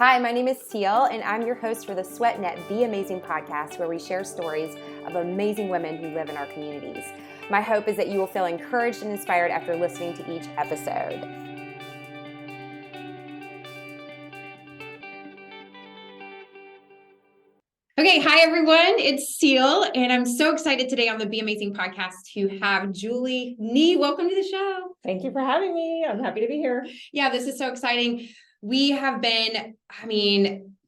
Hi, my name is Seal, and I'm your host for the SweatNet Be Amazing podcast, where we share stories of amazing women who live in our communities. My hope is that you will feel encouraged and inspired after listening to each episode. Okay, hi everyone, it's Seal, and I'm so excited today on the Be Amazing podcast to have Julie Nee. Welcome to the show. Thank you for having me. I'm happy to be here. Yeah, this is so exciting. We have been,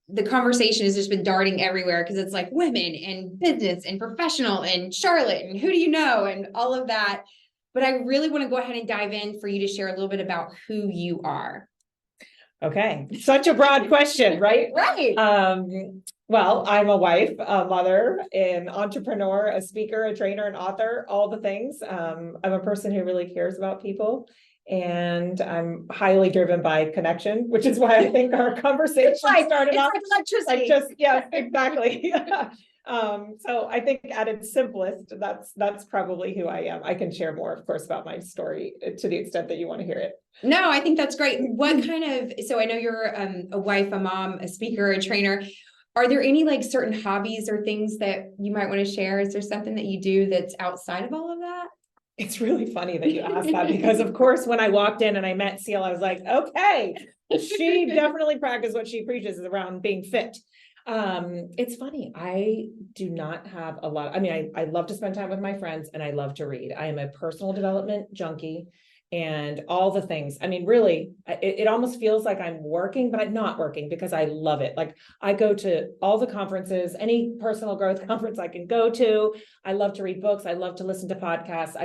the conversation has just been darting everywhere because it's like women and business and professional and Charlotte and who do you know and all of that. But I really want to go ahead and dive in for you to share a little bit about who you are. Okay, such a broad question, right? Right. Well, I'm a wife, a mother, an entrepreneur, a speaker, a trainer, an author, all the things. I'm a person who really cares about people, and I'm highly driven by connection, which is why I think our conversation started off like electricity. Yeah, exactly. So I think at its simplest, that's probably who I am. I can share more, of course, about my story to the extent that you want to hear it. No, I think that's great. What kind of, so I know you're a wife, a mom, a speaker, a trainer. Are there any like certain hobbies or things that you might want to share? Is there something that you do that's outside of all of that? It's really funny that you asked that because, of course, when I walked in and I met Seal, I was like, okay, she definitely practices what she preaches around being fit. It's funny. I do not have a lot. I love to spend time with my friends and I love to read. I am a personal development junkie and all the things. Really, it almost feels like I'm working, but I'm not working because I love it. Like I go to all the conferences, any personal growth conference I can go to. I love to read books. I love to listen to podcasts.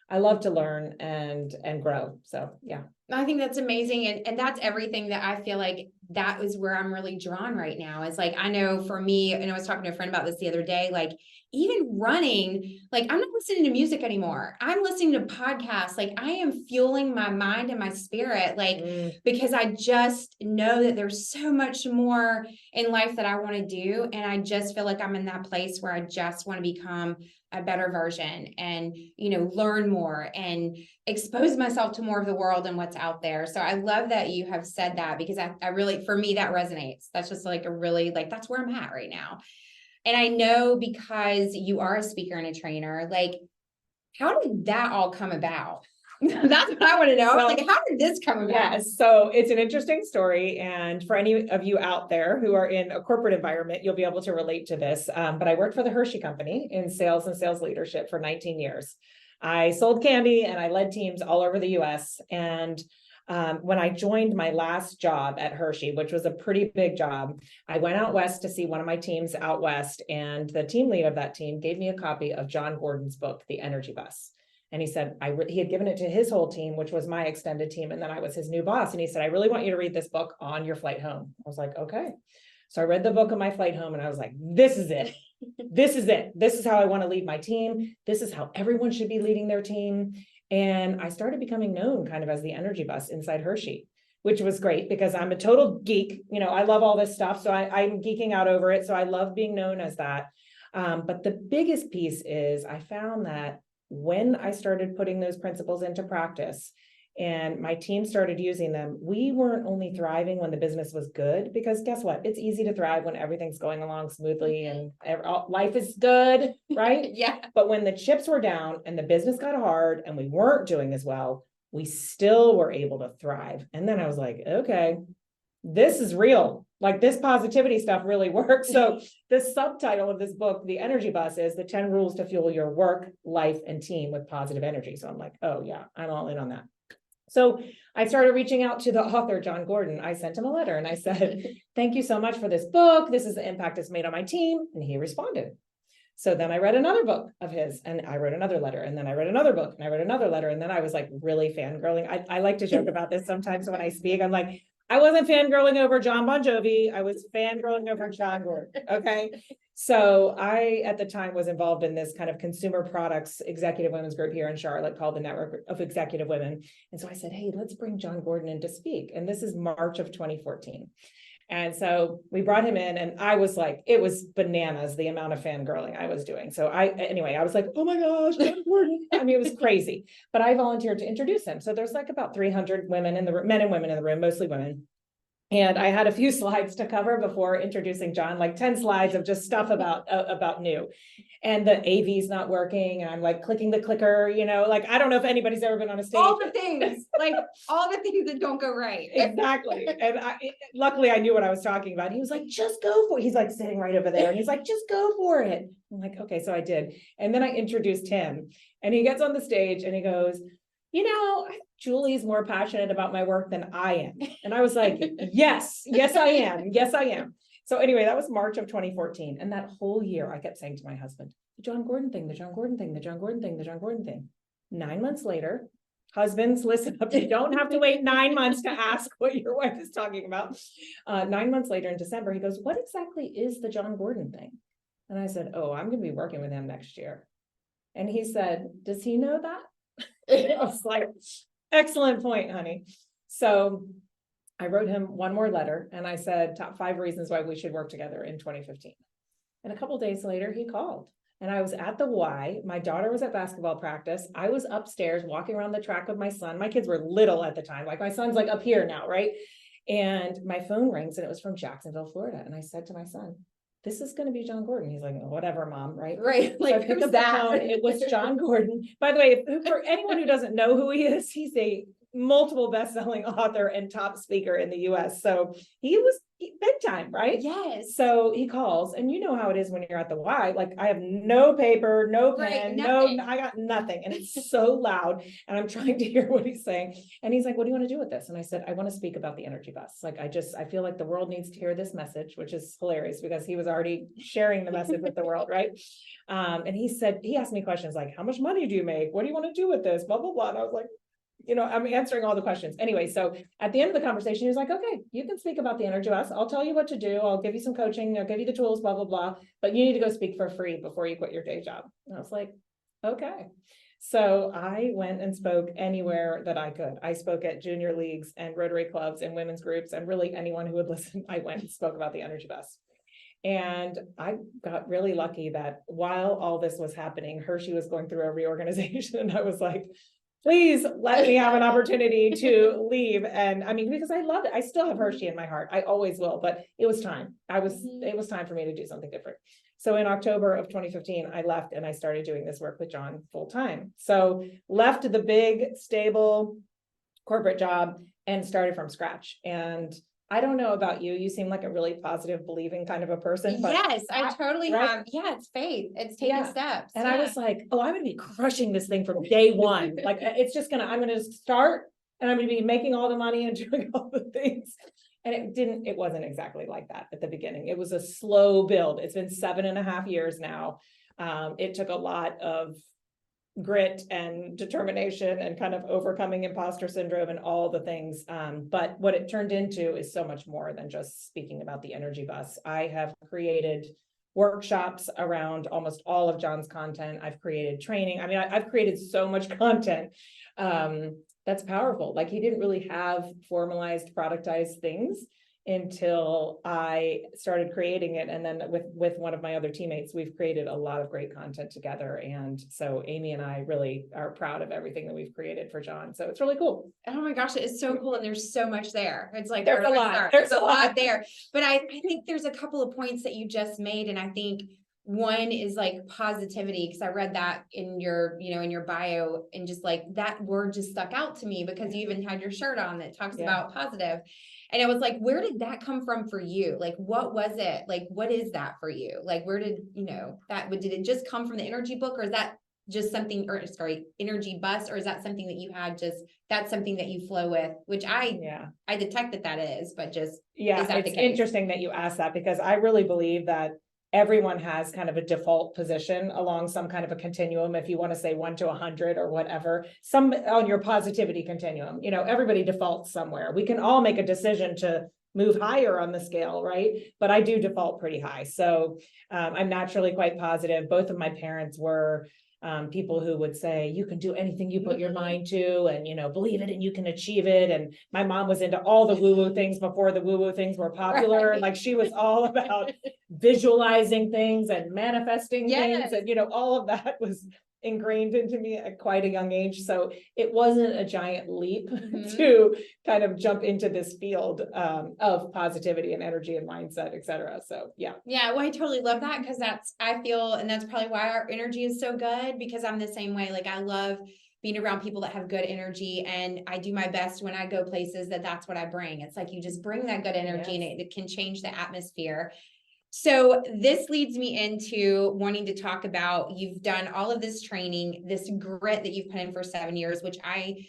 I love to learn and grow. So yeah. I think that's amazing. And that's everything that I feel like that is where I'm really drawn right now. Is like, I know for me, and I was talking to a friend about this the other day, like even running, like I'm not listening to music anymore. I'm listening to podcasts. Like I am fueling my mind and my spirit, like, because I just know that there's so much more in life that I want to do. And I just feel like I'm in that place where I just want to become a better version and, learn more and expose myself to more of the world and what's out there. So I love that you have said that because I really, for me, that resonates. That's just like that's where I'm at right now. And I know because you are a speaker and a trainer, like, how did that all come about? That's what I want to know. Well, like, how did this come about? Yes, so it's an interesting story. And for any of you out there who are in a corporate environment, you'll be able to relate to this. But I worked for the Hershey Company in sales and sales leadership for 19 years. I sold candy and I led teams all over the US. And when I joined my last job at Hershey, which was a pretty big job, I went out west to see one of my teams out west. And the team lead of that team gave me a copy of Jon Gordon's book, The Energy Bus. And he said, he had given it to his whole team, which was my extended team. And then I was his new boss. And he said, I really want you to read this book on your flight home. I was like, okay. So I read the book on my flight home and I was like, this is it. This is it. This is how I want to lead my team. This is how everyone should be leading their team. And I started becoming known kind of as the energy bus inside Hershey, which was great because I'm a total geek. I love all this stuff. So I'm geeking out over it. So I love being known as that. But the biggest piece is I found that when I started putting those principles into practice and my team started using them, we weren't only thriving when the business was good, because guess what? It's easy to thrive when everything's going along smoothly and life is good, right? Yeah. But when the chips were down and the business got hard and we weren't doing as well, we still were able to thrive. And then I was like, okay, this is real. Like this positivity stuff really works. So the subtitle of this book, The Energy Bus, is the 10 rules to fuel your work, life, and team with positive energy. So I'm like, oh yeah, I'm all in on that. So I started reaching out to the author, Jon Gordon. I sent him a letter and I said, thank you so much for this book. This is the impact it's made on my team. And he responded. So then I read another book of his and I wrote another letter, and then I read another book and I read another letter. And then I was like really fangirling. I like to joke about this sometimes when I speak. I'm like, I wasn't fangirling over John Bon Jovi. I was fangirling over Jon Gordon. Okay. So I, at the time, was involved in this kind of consumer products executive women's group here in Charlotte called the Network of Executive Women. And so I said, hey, let's bring Jon Gordon in to speak. And this is March of 2014. And so we brought him in and I was like, it was bananas, the amount of fangirling I was doing. So I was like, oh my gosh, Jon Gordon. It was crazy, but I volunteered to introduce him. So there's like about 300 women in the room, men and women in the room, mostly women. And I had a few slides to cover before introducing Jon, like 10 slides of just stuff about new. And the AV's not working. And I'm like clicking the clicker, like, I don't know if anybody's ever been on a stage. All the things, like all the things that don't go right. Exactly. And luckily I knew what I was talking about. He was like, just go for it. He's like sitting right over there and he's like, just go for it. I'm like, okay, so I did. And then I introduced him and he gets on the stage and he goes, Julie's more passionate about my work than I am. And I was like, yes, I am. Yes, I am. So anyway, that was March of 2014. And that whole year I kept saying to my husband, the Jon Gordon thing, the Jon Gordon thing, the Jon Gordon thing, the Jon Gordon thing. 9 months later, husbands, listen up. You don't have to wait 9 months to ask what your wife is talking about. 9 months later in December, he goes, what exactly is the Jon Gordon thing? And I said, oh, I'm going to be working with him next year. And he said, does he know that? I was like, excellent point, honey. So I wrote him one more letter and I said, top 5 reasons why we should work together in 2015. And a couple of days later, he called and I was at the Y. My daughter was at basketball practice. I was upstairs walking around the track with my son. My kids were little at the time. Like my son's like up here now, right? And my phone rings and it was from Jacksonville, Florida. And I said to my son, this is going to be Jon Gordon. He's like, whatever, mom, right? Right. Like, so who's that? Phone, it was Jon Gordon. By the way, for anyone who doesn't know who he is, he's a multiple best-selling author and top speaker in the US. So he was big time, right? Yes. So he calls, and you know how it is when you're at the Y. Like I have no paper, no pen, I got nothing. And it's so loud. And I'm trying to hear what he's saying. And he's like, what do you want to do with this? And I said, I want to speak about the energy bus. Like I feel like the world needs to hear this message, which is hilarious because he was already sharing the message with the world, right? And he asked me questions like, how much money do you make? What do you want to do with this? Blah, blah, blah. And I was like, I'm answering all the questions. Anyway, so at the end of the conversation, he was like, okay, you can speak about the energy bus. I'll tell you what to do. I'll give you some coaching. I'll give you the tools, blah, blah, blah. But you need to go speak for free before you quit your day job. And I was like, okay. So I went and spoke anywhere that I could. I spoke at junior leagues and Rotary clubs and women's groups and really anyone who would listen. I went and spoke about the energy bus. And I got really lucky that while all this was happening, Hershey was going through a reorganization. And I was like, please let me have an opportunity to leave. And I mean, because I loved it. I still have Hershey in my heart. I always will, but it was time. It was time for me to do something different. So in October of 2015, I left and I started doing this work with Jon full time. So left the big, stable corporate job and started from scratch. And I don't know about you. You seem like a really positive, believing kind of a person. But yes, I totally have. Yeah, it's faith. It's taking steps. And I was like, oh, I'm going to be crushing this thing from day one. Like it's just I'm going to start and I'm going to be making all the money and doing all the things. And it wasn't exactly like that at the beginning. It was a slow build. It's been 7.5 years now. It took a lot of grit and determination and kind of overcoming imposter syndrome and all the things. But what it turned into is so much more than just speaking about the energy bus. I have created workshops around almost all of Jon's content. I've created training. I mean, I've created so much content that's powerful. Like he didn't really have formalized, productized things until I started creating it. And then with one of my other teammates, we've created a lot of great content together. And so Amy and I really are proud of everything that we've created for Jon. So it's really cool. Oh my gosh, it's so cool. And there's so much there. It's like, there's a lot. There's a lot there. But I think there's a couple of points that you just made. And I think one is like positivity, because I read that in your, in your bio, and just like that word just stuck out to me because you even had your shirt on that talks about positive. And I was like, where did that come from for you? Like, what was it? Like, what is that for you? Like, where did, did it just come from the energy book, or is that just something, energy bus, or is that something that you had that's something that you flow with, which I detect that is, but just, is that it's interesting that you asked that, because I really believe that everyone has kind of a default position along some kind of a continuum. If you want to say 1 to 100 or whatever, some on your positivity continuum, everybody defaults somewhere. We can all make a decision to move higher on the scale, right? But I do default pretty high. So I'm naturally quite positive. Both of my parents were people who would say, you can do anything you put your mind to, and, believe it and you can achieve it. And my mom was into all the woo-woo things before the woo-woo things were popular. Right. Like she was all about visualizing things and manifesting things. And, all of that was ingrained into me at quite a young age. So it wasn't a giant leap Mhm. to kind of jump into this field of positivity and energy and mindset, et cetera. So yeah. Yeah, well, I totally love that because I feel, and that's probably why our energy is so good, because I'm the same way. Like I love being around people that have good energy, and I do my best when I go places that's what I bring. It's like you just bring that good energy and it can change the atmosphere. So this leads me into wanting to talk about, you've done all of this training, this grit that you've put in for 7 years, which I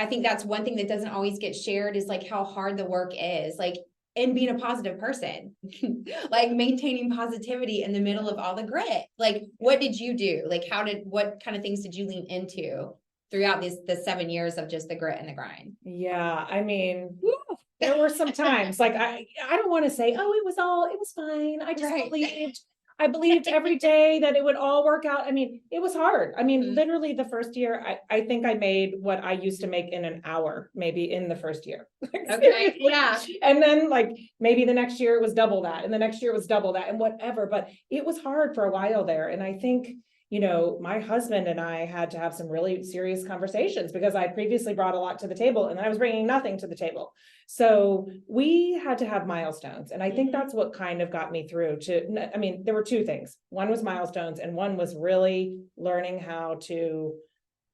think that's one thing that doesn't always get shared, is like how hard the work is, like, and being a positive person, like maintaining positivity in the middle of all the grit. Like, what did you do? Like, what kind of things did you lean into throughout the 7 years of just the grit and the grind? Yeah, I mean, there were some times like I don't want to say, oh, it was fine. I just I believed every day that it would all work out. I mean, it was hard. I mean, literally the first year, I think I made what I used to make in an hour, maybe in the first year. Okay. Yeah. And then like maybe the next year it was double that, and the next year it was double that, and whatever. But it was hard for a while there. And I think, my husband and I had to have some really serious conversations because I previously brought a lot to the table and I was bringing nothing to the table. So we had to have milestones. And I think that's what kind of got me through I mean, there were two things. One was milestones, and one was really learning how to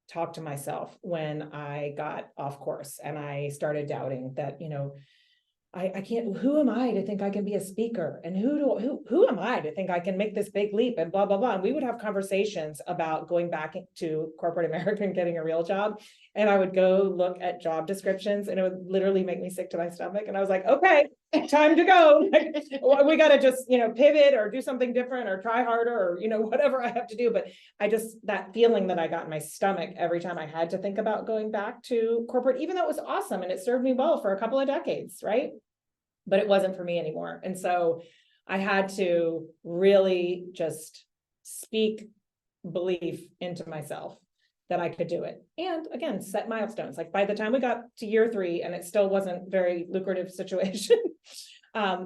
talk to myself when I got off course and I started doubting that, I can't, who am I to think I can be a speaker? And who am I to think I can make this big leap and blah, blah, blah. And we would have conversations about going back to corporate America and getting a real job. And I would go look at job descriptions and it would literally make me sick to my stomach. And I was like, okay, time to go. We got to just, pivot or do something different or try harder or, whatever I have to do. But that feeling that I got in my stomach every time I had to think about going back to corporate, even though it was awesome and it served me well for a couple of decades, right? But it wasn't for me anymore. And so I had to really just speak belief into myself that I could do it. And again, set milestones. Like by the time we got to year 3 and it still wasn't very lucrative situation,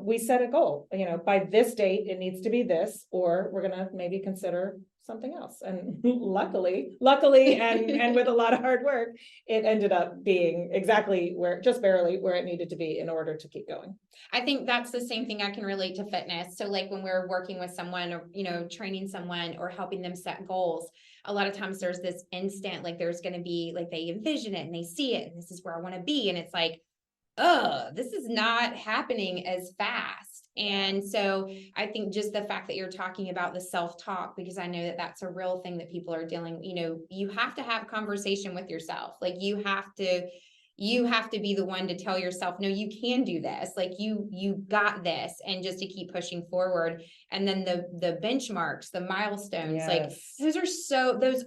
we set a goal, by this date, it needs to be this, or we're going to maybe consider something else. And luckily, and with a lot of hard work, it ended up being exactly just barely where it needed to be in order to keep going. I think that's the same thing I can relate to fitness. So like when we're working with someone or, training someone or helping them set goals, a lot of times there's this instant, like there's going to be like, they envision it and they see it and this is where I want to be. And it's like, oh, this is not happening as fast. And so I think just the fact that you're talking about the self-talk, because I know that that's a real thing that people are dealing, you have to have conversation with yourself. Like you have to be the one to tell yourself, no, you can do this. Like you got this. And just to keep pushing forward. And then the benchmarks, the milestones, like those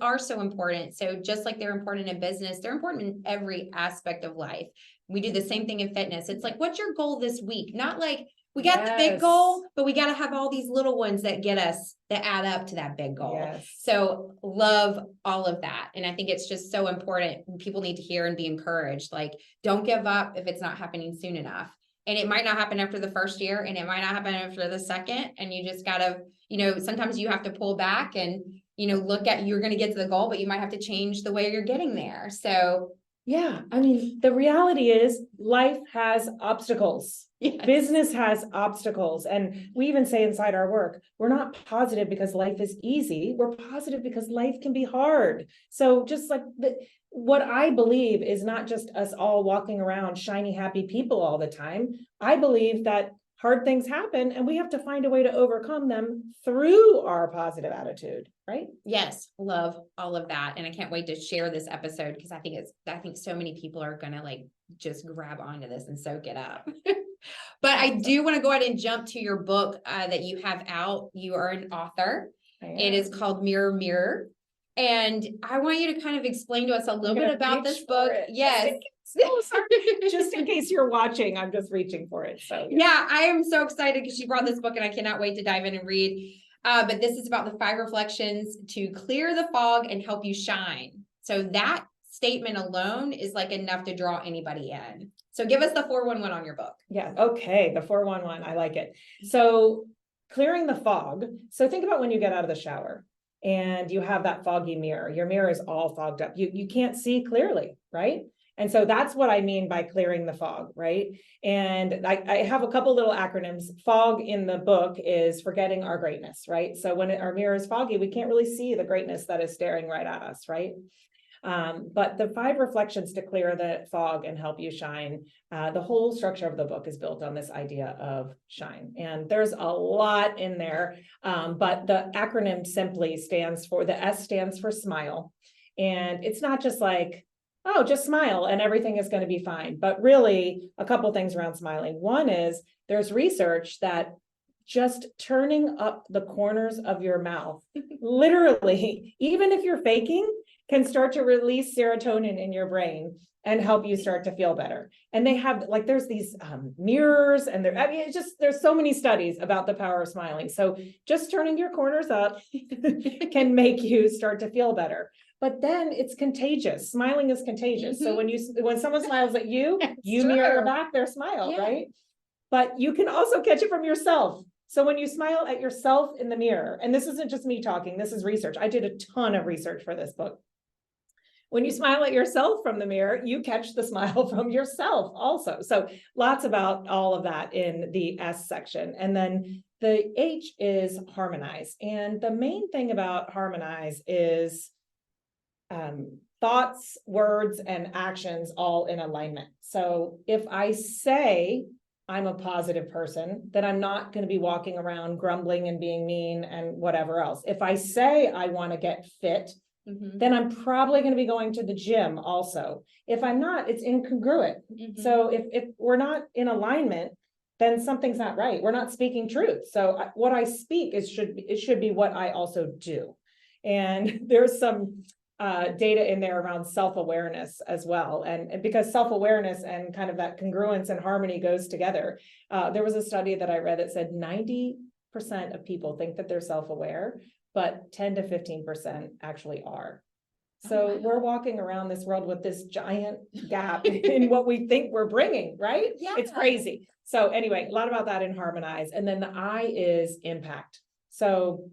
are so important. So just like they're important in business, they're important in every aspect of life. We do the same thing in fitness. It's like, what's your goal this week? Not like we got the big goal, but we got to have all these little ones that add up to that big goal. So love all of that. And I think it's just so important. People need to hear and be encouraged. Like, don't give up if it's not happening soon enough. And it might not happen after the first year and it might not happen after the second. And you just gotta, sometimes you have to pull back and, look at, you're going to get to the goal, but you might have to change the way you're getting there. So yeah, I mean, the reality is life has obstacles. Yes. Business has obstacles. And we even say inside our work, we're not positive because life is easy. We're positive because life can be hard. So just like what I believe is not just us all walking around shiny, happy people all the time. I believe that hard things happen and we have to find a way to overcome them through our positive attitude, right? Yes, love all of that. And I can't wait to share this episode because I think so many people are going to like just grab onto this and soak it up. But I do want to go ahead and jump to your book that you have out. You are an author. It is called Mirror, Mirror. And I want you to kind of explain to us a little bit about this book. Yes. Just in case you're watching, I'm just reaching for it. So yeah, I am so excited because she brought this book and I cannot wait to dive in and read. But this is about the 5 reflections to clear the fog and help you shine. So that statement alone is like enough to draw anybody in. So give us the 411 on your book. Yeah. Okay. The 411. I like it. So clearing the fog. So think about when you get out of the shower and you have that foggy mirror. Your mirror is all fogged up. You can't see clearly, right? And so that's what I mean by clearing the fog, right? And I have a couple little acronyms. Fog in the book is forgetting our greatness, right? So when our mirror is foggy, we can't really see the greatness that is staring right at us, right? But the 5 reflections to clear the fog and help you shine, the whole structure of the book is built on this idea of shine. And there's a lot in there, but the acronym simply stands for, the S stands for smile. And it's not just like, oh, just smile and everything is going to be fine. But really, a couple things around smiling. One is there's research that just turning up the corners of your mouth, literally, even if you're faking, can start to release serotonin in your brain and help you start to feel better. And they have, like, there's these mirrors, and I mean, it's just, there's so many studies about the power of smiling. So just turning your corners up can make you start to feel better. But then it's contagious. Smiling is contagious. So when someone smiles at you, you mirror back their smile, right? But you can also catch it from yourself. So when you smile at yourself in the mirror, and this isn't just me talking, this is research. I did a ton of research for this book. When you smile at yourself from the mirror, you catch the smile from yourself also. So lots about all of that in the S section. And then the H is harmonize. And the main thing about harmonize is thoughts, words, and actions all in alignment. So if I say I'm a positive person, then I'm not going to be walking around grumbling and being mean and whatever else. If I say I want to get fit, then I'm probably going to be going to the gym also. If I'm not, it's incongruent. So if we're not in alignment, then something's not right. We're not speaking truth. So what I speak it should be what I also do. And there's some data in there around self-awareness as well. And because self-awareness and kind of that congruence and harmony goes together. There was a study that I read that said 90% of people think that they're self-aware, but 10 to 15% actually are. So we're walking around this world with this giant gap in what we think we're bringing, right? Yeah. It's crazy. So anyway, a lot about that in harmonize. And then the I is impact. So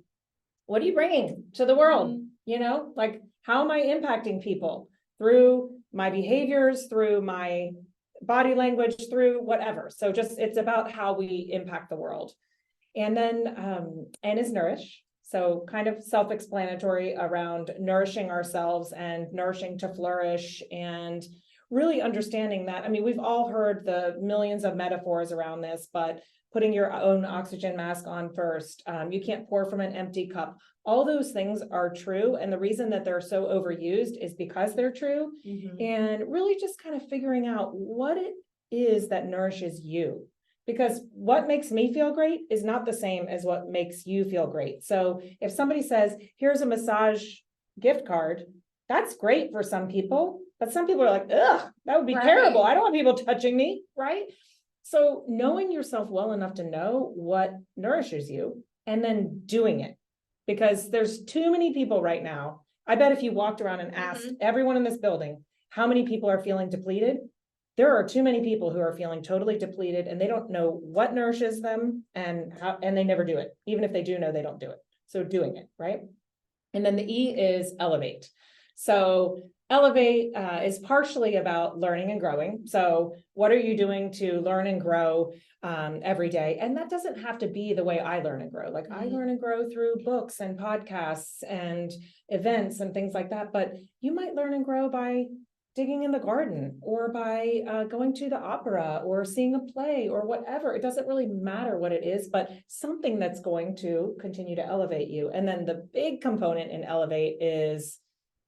what are you bringing to the world? You know, like, how am I impacting people through my behaviors, through my body language, through whatever. So just, it's about how we impact the world. And then N is nourish. So kind of self-explanatory around nourishing ourselves and nourishing to flourish, and really understanding that. I mean, we've all heard the millions of metaphors around this, but putting your own oxygen mask on first, you can't pour from an empty cup. All those things are true. And the reason that they're so overused is because they're true. And really just kind of figuring out what it is that nourishes you. Because what makes me feel great is not the same as what makes you feel great. So if somebody says, here's a massage gift card, that's great for some people, but some people are like, ugh, that would be terrible. I don't want people touching me, right? So knowing yourself well enough to know what nourishes you and then doing it, because there's too many people right now. I bet if you walked around and asked everyone in this building, how many people are feeling depleted? There are too many people who are feeling totally depleted and they don't know what nourishes them and how, and they never do it. Even if they do know, they don't do it. So doing it, right? And then the E is elevate. So elevate is partially about learning and growing. So what are you doing to learn and grow every day? And that doesn't have to be the way I learn and grow. Like I learn and grow through books and podcasts and events and things like that. But you might learn and grow by digging in the garden, or by going to the opera, or seeing a play, or whatever. It doesn't really matter what it is, but something that's going to continue to elevate you. And then the big component in elevate is,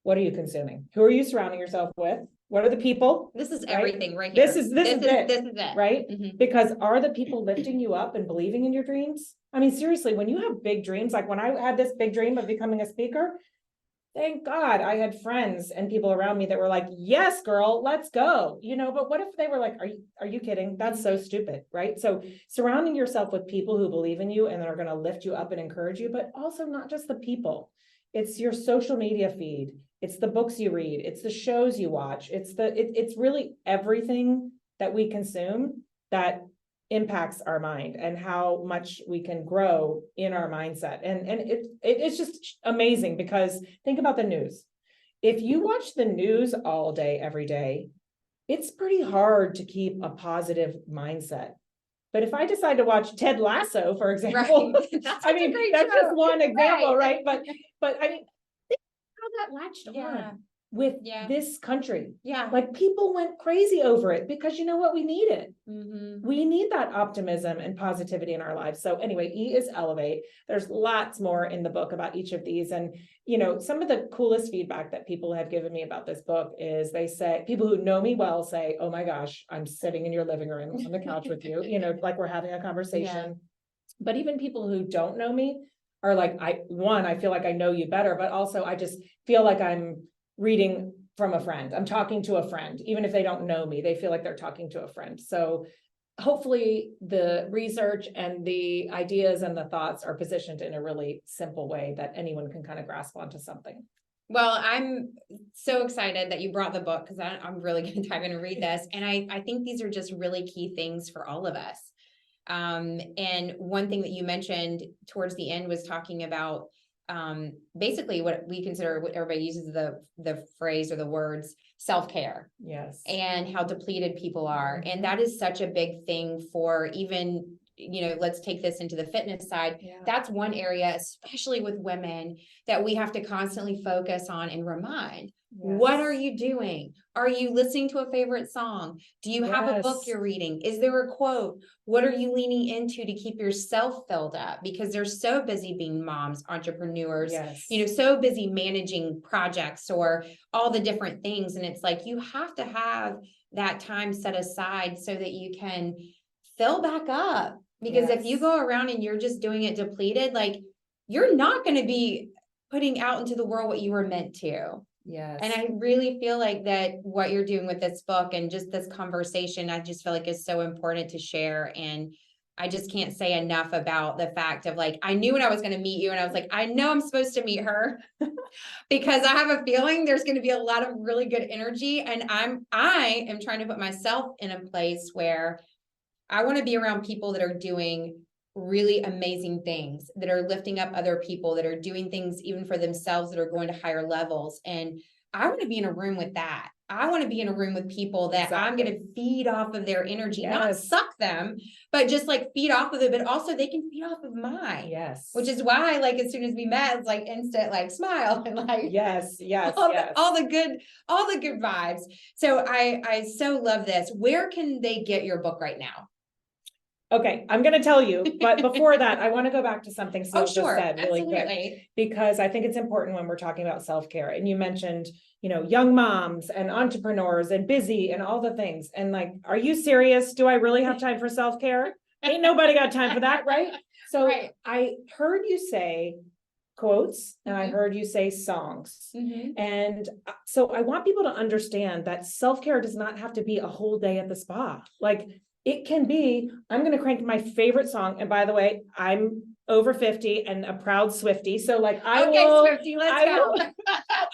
what are you consuming? Who are you surrounding yourself with? What are the people? This is everything right here. This is it, right? Mm-hmm. Because are the people lifting you up and believing in your dreams? I mean, seriously, when you have big dreams, like when I had this big dream of becoming a speaker, thank God I had friends and people around me that were like, yes, girl, let's go. You know, but what if they were like, are you kidding? That's so stupid, right? So surrounding yourself with people who believe in you and are going to lift you up and encourage you, but also not just the people. It's your social media feed. It's the books you read. It's the shows you watch. It's really everything that we consume that impacts our mind and how much we can grow in our mindset. And it's just amazing, because think about the news. If you watch the news all day, every day, it's pretty hard to keep a positive mindset. But if I decide to watch Ted Lasso, for example, Right. That's I mean, that's show. just one example, right? But I mean, think how that latched on with this country. Yeah. Like, people went crazy over it because you know what? We need it. Mm-hmm. We need that optimism and positivity in our lives. So anyway, E is elevate. There's lots more in the book about each of these. And, you know, some of the coolest feedback that people have given me about this book is they say, people who know me well say, oh my gosh, I'm sitting in your living room on the couch with you, you know, like we're having a conversation. Yeah. But even people who don't know me are like, I feel like I know you better, but also I just feel like I'm reading from a friend. I'm talking to a friend, even if they don't know me, they feel like they're talking to a friend. So hopefully the research and the ideas and the thoughts are positioned in a really simple way that anyone can kind of grasp onto something. Well, I'm so excited that you brought the book, because I'm really going to dive in and read this. And I think these are just really key things for all of us. And one thing that you mentioned towards the end was talking about basically what we consider, what everybody uses the phrase or the words, self-care. Yes. And how depleted people are. And that is such a big thing for even, you know, let's take this into the fitness side. Yeah. That's one area, especially with women, that we have to constantly focus on and remind. Yes. What are you doing? Are you listening to a favorite song? Do you have a book you're reading? Is there a quote? What are you leaning into to keep yourself filled up? Because they're so busy being moms, entrepreneurs, you know, so busy managing projects or all the different things. And it's like, you have to have that time set aside so that you can fill back up. Because if you go around and you're just doing it depleted, like, you're not going to be putting out into the world what you were meant to. Yes. And I really feel like that what you're doing with this book and just this conversation, I just feel like is so important to share. And I just can't say enough about the fact of, like, I knew when I was going to meet you and I was like, I know I'm supposed to meet her because I have a feeling there's going to be a lot of really good energy. And I am trying to put myself in a place where I want to be around people that are doing really amazing things, that are lifting up other people, that are doing things even for themselves, that are going to higher levels. And I want to be in a room with that. I want to be in a room with people that I'm going to feed off of their energy, not suck them, but just like feed off of it, but also they can feed off of mine. Yes. Which is why, like, as soon as we met, it's like instant, like, smile and like, all the good vibes. So I so love this. Where can they get your book right now? Okay, I'm going to tell you, but before that, I want to go back to something Sue just said really quick, because I think it's important when we're talking about self-care. And you mentioned, you know, young moms and entrepreneurs and busy and all the things. And like, are you serious? Do I really have time for self-care? Ain't nobody got time for that, right? So I heard you say quotes and I heard you say songs. And so I want people to understand that self-care does not have to be a whole day at the spa. Like, it can be, I'm going to crank my favorite song. And by the way, I'm over 50 and a proud Swiftie. So like, Swiftie, let's go.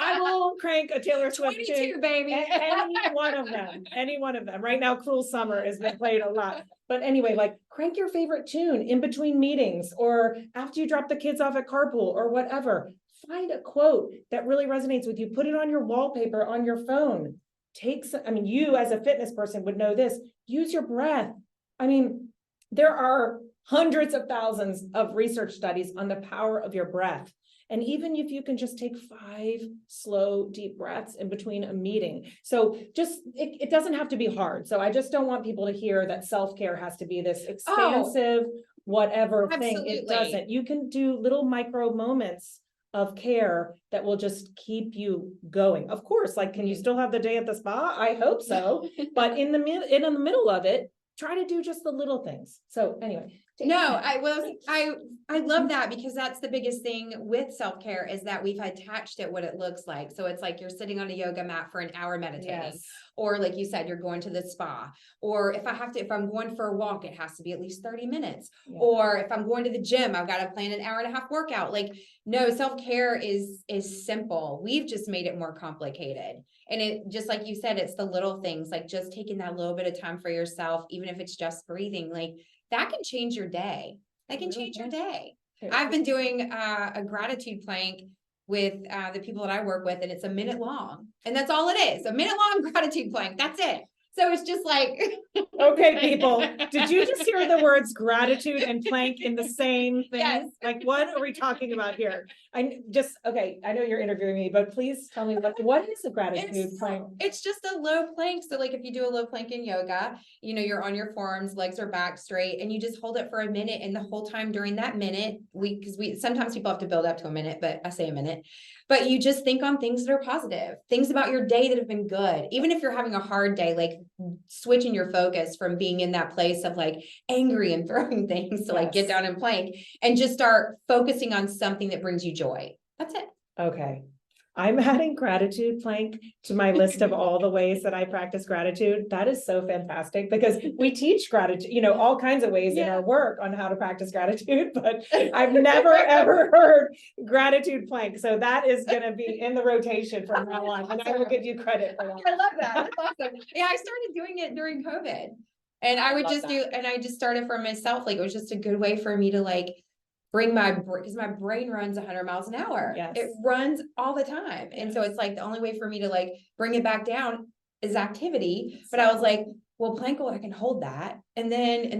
I will crank a Taylor Swift 22, baby. Any one of them. Right now, Cruel Summer has been played a lot. But anyway, like, crank your favorite tune in between meetings or after you drop the kids off at carpool or whatever. Find a quote that really resonates with you. Put it on your wallpaper on your phone. You as a fitness person would know this. Use your breath. I mean, there are hundreds of thousands of research studies on the power of your breath. And even if you can just take 5 slow, deep breaths in between a meeting. So just, it doesn't have to be hard. So I just don't want people to hear that self-care has to be this expansive, whatever thing. It doesn't. You can do little micro moments of care that will just keep you going. Of course, like, can you still have the day at the spa? I hope so. But in the middle of it, try to do just the little things. So anyway, No, I love that because that's the biggest thing with self-care is that we've attached it what it looks like. So it's like you're sitting on a yoga mat for an hour meditating, Yes. or like you said, you're going to the spa, or if I'm going for a walk, it has to be at least 30 minutes. Yeah. Or if I'm going to the gym, I've got to plan an hour and a half workout. Like, no, self-care is simple. We've just made it more complicated. And it, just like you said, it's the little things, like just taking that little bit of time for yourself, even if it's just breathing, like that can change your day. That can change your day. I've been doing a gratitude plank with the people that I work with, and it's a minute long, and that's all it is, a minute long gratitude plank. That's it. So it's just like, okay, people, did you just hear the words gratitude and plank in the same thing? Yes. Like, what are we talking about here? Okay, I know you're interviewing me, but please tell me what is a gratitude plank? It's just a low plank. So like if you do a low plank in yoga, you're on your forearms, legs are back straight, and you just hold it for a minute. And the whole time during that minute, sometimes people have to build up to a minute, but I say a minute, but you just think on things that are positive, things about your day that have been good. Even if you're having a hard day, like switching your focus from being in that place of like angry and throwing things to like get down and plank and just start focusing on something that brings you joy. That's it. Okay. I'm adding gratitude plank to my list of all the ways that I practice gratitude. That is so fantastic because we teach gratitude, all kinds of ways in our work on how to practice gratitude, but I've never, ever heard gratitude plank. So that is going to be in the rotation from now on, and I will give you credit for that. I love that. That's awesome. Yeah, I started doing it during COVID, and I just started for myself. Like, it was just a good way for me to like bring because my brain runs 100 miles an hour. Yes. It runs all the time. And so it's like the only way for me to like bring it back down is activity. But I was like, well, plank, I can hold that. And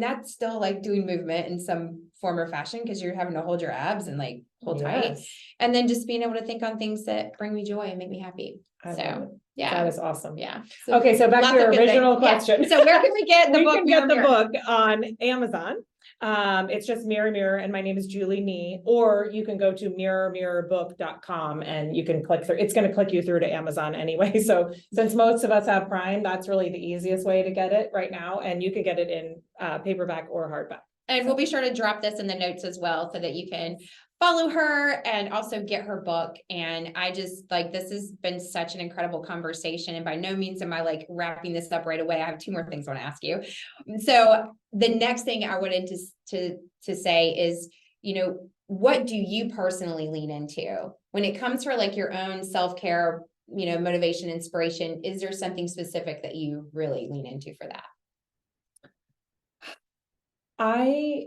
that's still like doing movement in some form or fashion because you're having to hold your abs and like hold tight. And then just being able to think on things that bring me joy and make me happy. Yeah. That is awesome. Yeah. Okay. So back to your original question. Yeah. So where can we get the book? We can get the book on Amazon. It's just Mirror Mirror, and my name is Julie Nee, or you can go to mirrormirrorbook.com and you can click through. It's going to click you through to Amazon anyway. So since most of us have Prime, that's really the easiest way to get it right now. And you can get it in paperback or hardback. And we'll be sure to drop this in the notes as well so that you can follow her and also get her book. And I just like, this has been such an incredible conversation. And by no means am I like wrapping this up right away. I have two more things I want to ask you. So the next thing I wanted to say is, what do you personally lean into when it comes for like your own self-care, motivation, inspiration? Is there something specific that you really lean into for that? I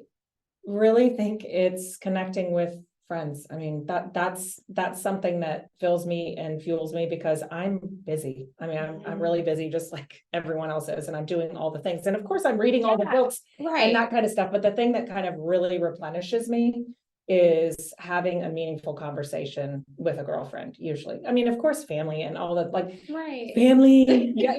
really think it's connecting with friends. I mean, that's something that fills me and fuels me because I'm busy. I mean, I'm really busy just like everyone else is, and I'm doing all the things. And of course I'm reading all the books and that kind of stuff. But the thing that kind of really replenishes me is having a meaningful conversation with a girlfriend, usually. I mean, of course, family and all that, like family, yeah,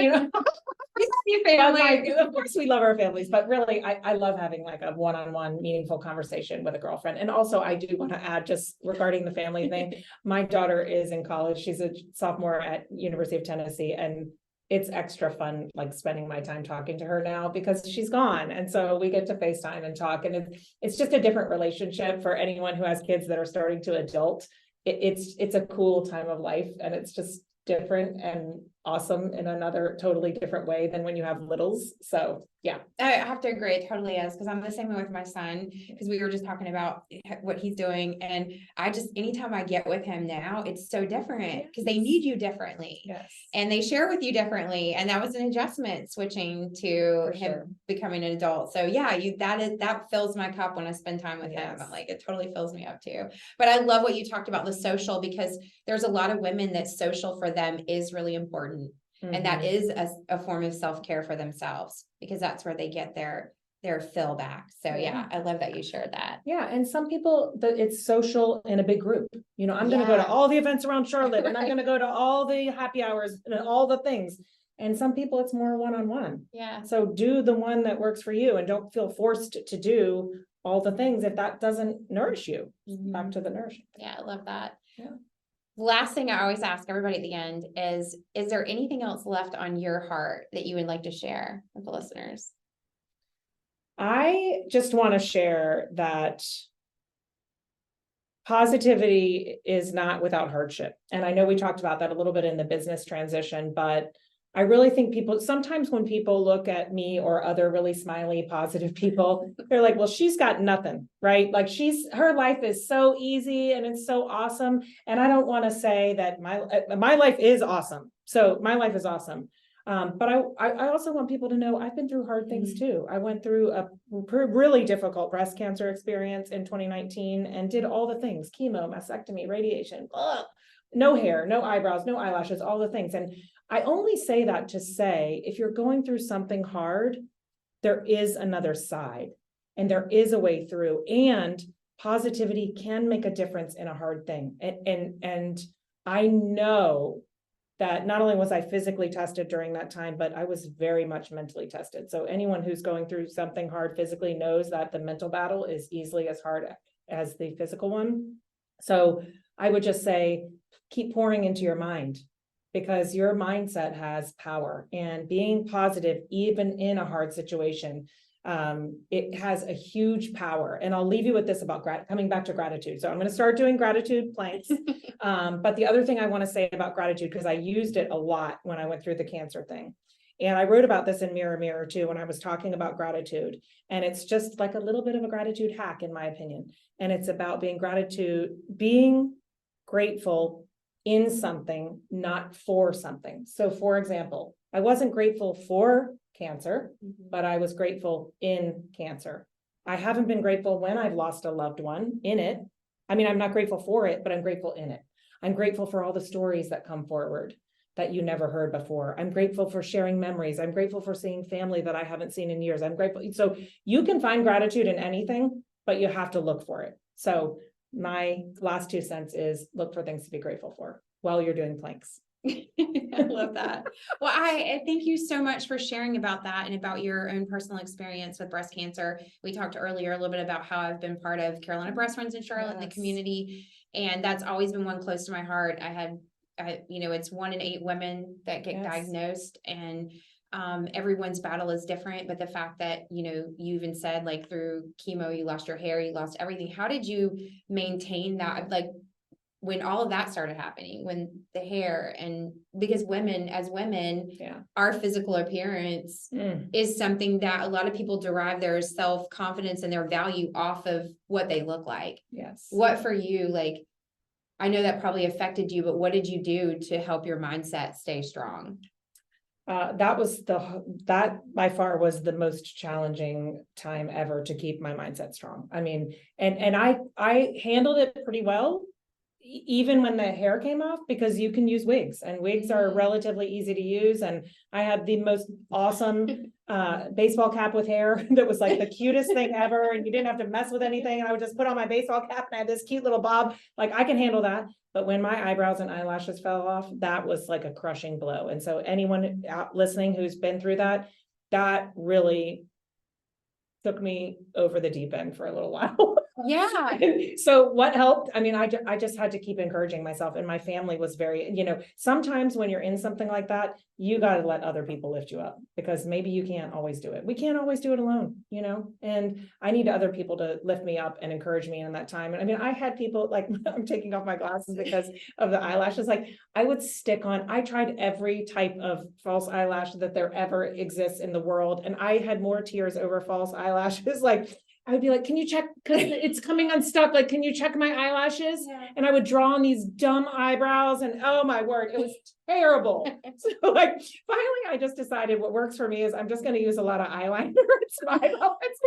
family. Of course, we love our families, but really, I love having like a one-on-one meaningful conversation with a girlfriend. And also, I do want to add, just regarding the family thing, my daughter is in college. She's a sophomore at University of Tennessee, and it's extra fun, like spending my time talking to her now because she's gone. And so we get to FaceTime and talk, and it's just a different relationship for anyone who has kids that are starting to adult. It's a cool time of life, and it's just different and awesome in another totally different way than when you have littles. So yeah, I have to agree. It totally is, because I'm the same way with my son, because we were just talking about what he's doing, and anytime I get with him now, it's so different because they need you differently, and they share with you differently, and that was an adjustment switching to him becoming an adult. So yeah, that fills my cup when I spend time with him. I'm like, it totally fills me up too. But I love what you talked about, the social, because there's a lot of women that social for them is really important. And that is a form of self-care for themselves, because that's where they get their fill back. So yeah, I love that you shared that. Yeah. And some people, it's social in a big group. I'm going to go to all the events around Charlotte, and I'm going to go to all the happy hours and all the things. And some people, it's more one-on-one. Yeah. So do the one that works for you, and don't feel forced to do all the things if that doesn't nourish you. Back to the nourishing. Yeah, I love that. Yeah. Last thing I always ask everybody at the end is there anything else left on your heart that you would like to share with the listeners? I just want to share that positivity is not without hardship. And I know we talked about that a little bit in the business transition, but I really think sometimes when people look at me or other really smiley, positive people, they're like, well, she's got nothing, right? Like her life is so easy and it's so awesome. And I don't want to say that my life is awesome. So my life is awesome. But I also want people to know I've been through hard things too. I went through a really difficult breast cancer experience in 2019 and did all the things: chemo, mastectomy, radiation, no hair, no eyebrows, no eyelashes, all the things. And I only say that to say, if you're going through something hard, there is another side and there is a way through, and positivity can make a difference in a hard thing. And I know that not only was I physically tested during that time, but I was very much mentally tested. So anyone who's going through something hard physically knows that the mental battle is easily as hard as the physical one. So I would just say, keep pouring into your mind, because your mindset has power, and being positive, even in a hard situation, it has a huge power. And I'll leave you with this about coming back to gratitude. So I'm going to start doing gratitude planks. But the other thing I want to say about gratitude, because I used it a lot when I went through the cancer thing. And I wrote about this in Mirror Mirror too, when I was talking about gratitude. And it's just like a little bit of a gratitude hack, in my opinion. And it's about being grateful in something, not for something. So for example, I wasn't grateful for cancer, but I was grateful in cancer. I haven't been grateful when I've lost a loved one in it. I mean, I'm not grateful for it, but I'm grateful in it. I'm grateful for all the stories that come forward that you never heard before. I'm grateful for sharing memories. I'm grateful for seeing family that I haven't seen in years. I'm grateful. So you can find gratitude in anything, but you have to look for it. So my last 2 cents is look for things to be grateful for while you're doing planks. I love that. Well, I thank you so much for sharing about that and about your own personal experience with breast cancer. We talked earlier a little bit about how I've been part of Carolina Breast Friends in Charlotte, in the community, and that's always been one close to my heart. It's 1 in 8 women that get diagnosed, and everyone's battle is different. But the fact that, you even said, like, through chemo, you lost your hair, you lost everything. How did you maintain that? Like, when all of that started happening, when the hair, and because women, our physical appearance is something that a lot of people derive their self-confidence and their value off of what they look like. Yes. What for you, like, I know that probably affected you, but what did you do to help your mindset stay strong? That by far was the most challenging time ever to keep my mindset strong. I mean, and I handled it pretty well, even when the hair came off, because you can use wigs, and wigs are relatively easy to use. And I had the most awesome baseball cap with hair that was like the cutest thing ever. And you didn't have to mess with anything. And I would just put on my baseball cap and I had this cute little bob. Like, I can handle that. But when my eyebrows and eyelashes fell off, that was like a crushing blow. And so anyone out listening who's been through that, that really took me over the deep end for a little while. Yeah. So what helped? I mean, I just had to keep encouraging myself, and my family was very, sometimes when you're in something like that, you got to let other people lift you up, because maybe you can't always do it. We can't always do it alone, and I need other people to lift me up and encourage me in that time. And I mean, I had people like, I'm taking off my glasses because of the eyelashes. Like, I tried every type of false eyelash that there ever exists in the world. And I had more tears over false eyelashes. Like, I would be like, can you check, because it's coming unstuck. Like, can you check my eyelashes? Yeah. And I would draw on these dumb eyebrows, and oh my word, it was terrible. So like, finally, I just decided what works for me is I'm just going to use a lot of eyeliner. It's my eyebrows. It's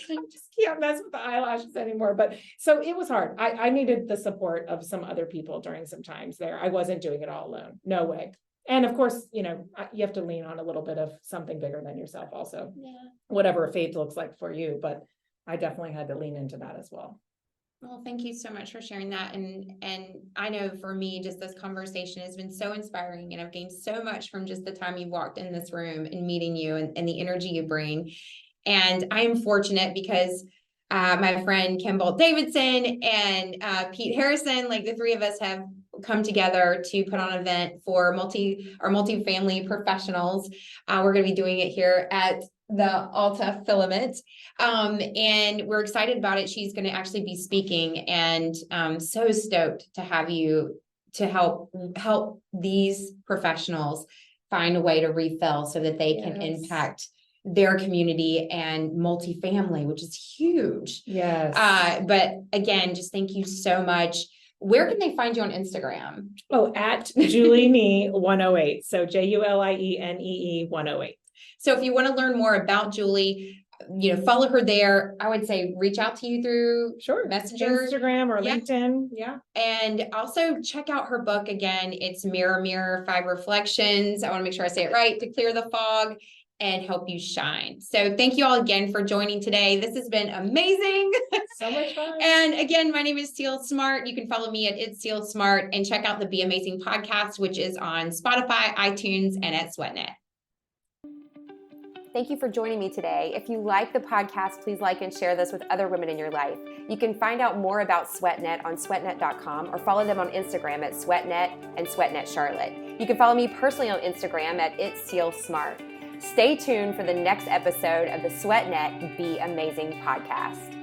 like, I just can't mess with the eyelashes anymore. But so it was hard. I needed the support of some other people during some times there. I wasn't doing it all alone. No way. And of course, you have to lean on a little bit of something bigger than yourself also. Yeah. Whatever faith looks like for you. But I definitely had to lean into that as well. Well, thank you so much for sharing that. And I know for me, just this conversation has been so inspiring, and I've gained so much from just the time you walked in this room and meeting you, and the energy you bring. And I am fortunate because my friend Kimball Davidson and Pete Harrison, like the three of us have come together to put on an event for multifamily professionals. We're going to be doing it here at the Alta filament. And we're excited about it. She's going to actually be speaking, and so stoked to have you to help these professionals find a way to refill so that they can impact their community and multifamily, which is huge. Yes. But again, just thank you so much. Where can they find you on Instagram? Oh, at Julienee 108. So JULIENEE 108. So if you want to learn more about Julie, follow her there. I would say reach out to you through Messenger, Instagram, or LinkedIn. Yeah. And also check out her book again. It's Mirror, Mirror, 5 Reflections. I want to make sure I say it right, to clear the fog and help you shine. So thank you all again for joining today. This has been amazing. So much fun. And again, my name is Teal Smart. You can follow me at It's Teal Smart, and check out the Be Amazing podcast, which is on Spotify, iTunes, and at SweatNet. Thank you for joining me today. If you like the podcast, please like and share this with other women in your life. You can find out more about SweatNet on sweatnet.com, or follow them on Instagram at SweatNet and SweatNet Charlotte. You can follow me personally on Instagram at It's Teal Smart. Stay tuned for the next episode of the SweatNet Be Amazing podcast.